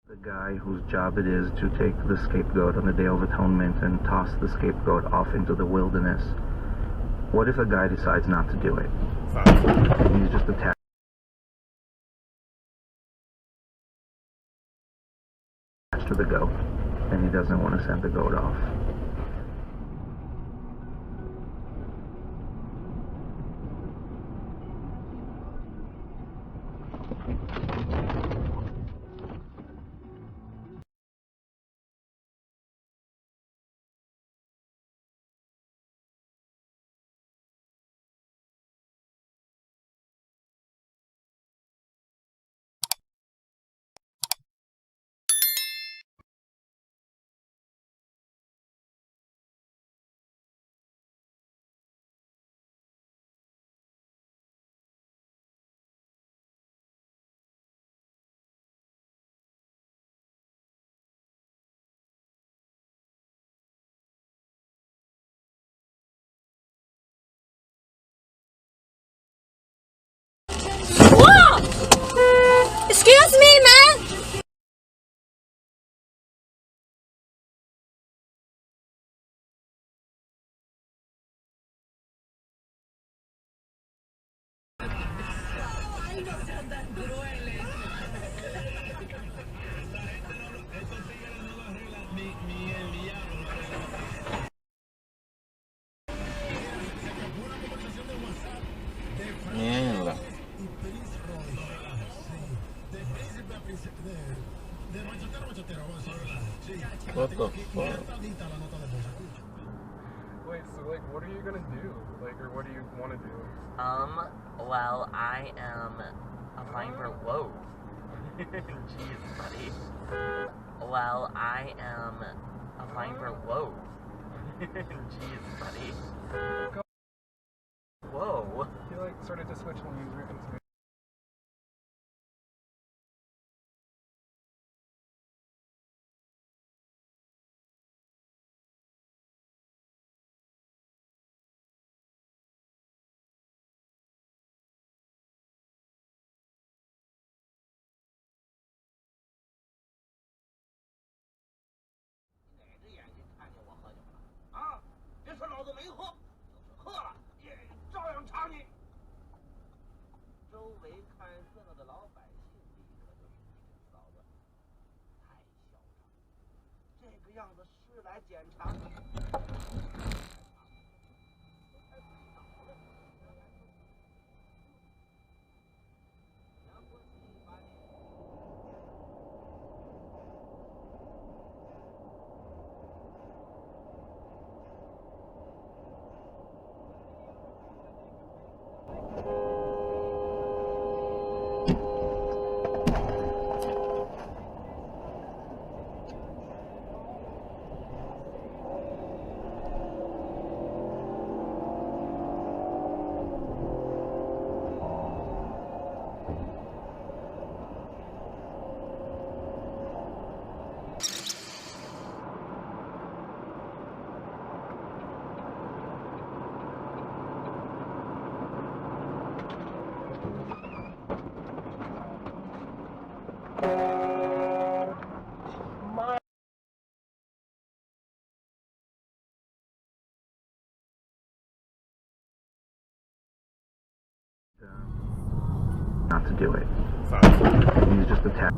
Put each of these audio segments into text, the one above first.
The guy whose job it is to take the scapegoat on the Day of Atonement and toss the scapegoat off into the wilderness. What if a guy decides not to do it? And he's just attached to the goat, and he doesn't want to send the goat off. Whoa! Excuse me, man! Mierda. What the fuck? Wait, so like, what are you gonna do? Like, or what do you want to do? Well, I am applying for, whoa. Jeez, buddy. Well, I am applying for, whoa. Jeez, buddy. Whoa. You like started to switch music and stuff. Not to do it. And he's just attached.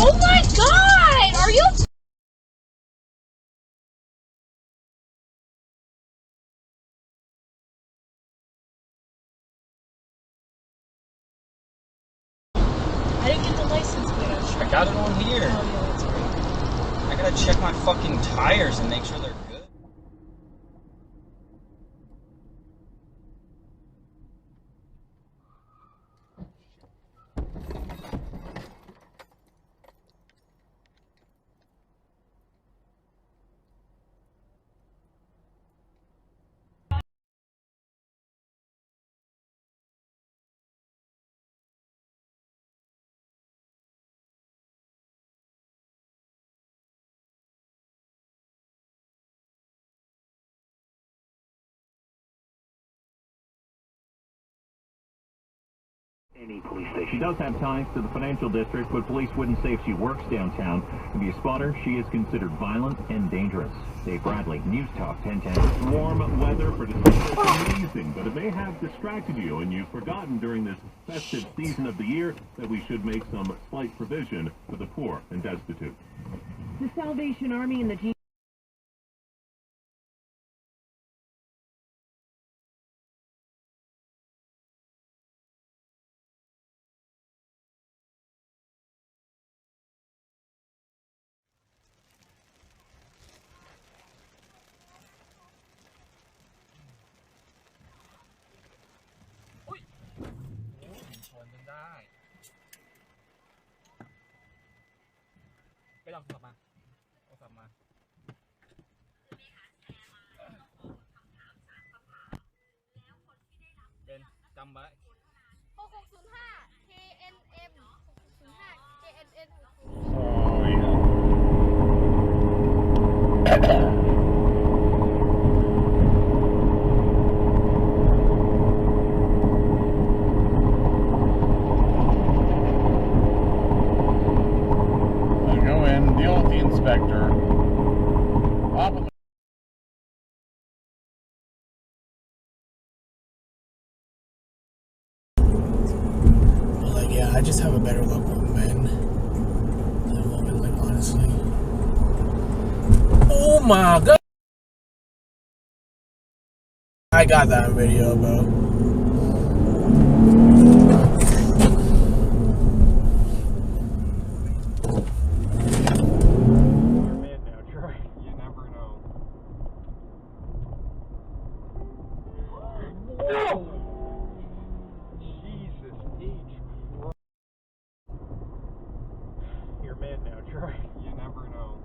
Oh my god! Are you... I didn't get the license plate. I got it on here. Oh, yeah, that's right. I gotta check my fucking tires and make sure they're good. Any police station. She does have ties to the financial district, but police wouldn't say if she works downtown. To be a spotter, she is considered violent and dangerous. Dave Bradley, News Talk 1010. Warm weather for December is amazing, but it may have distracted you, and you've forgotten during this festive season of the year that we should make some slight provision for the poor and destitute. The Salvation Army and the G. Cái đồng tập mà. Tập mà. Bên cầm vậy. 6605 KNM 6605 KNN I go in, deal with the inspector. Hop with Like, yeah, I just have a better luck with men than women, like, honestly. Oh my god! I got that video, bro. You never know. Jesus H. You're mad now, Troy. You never know.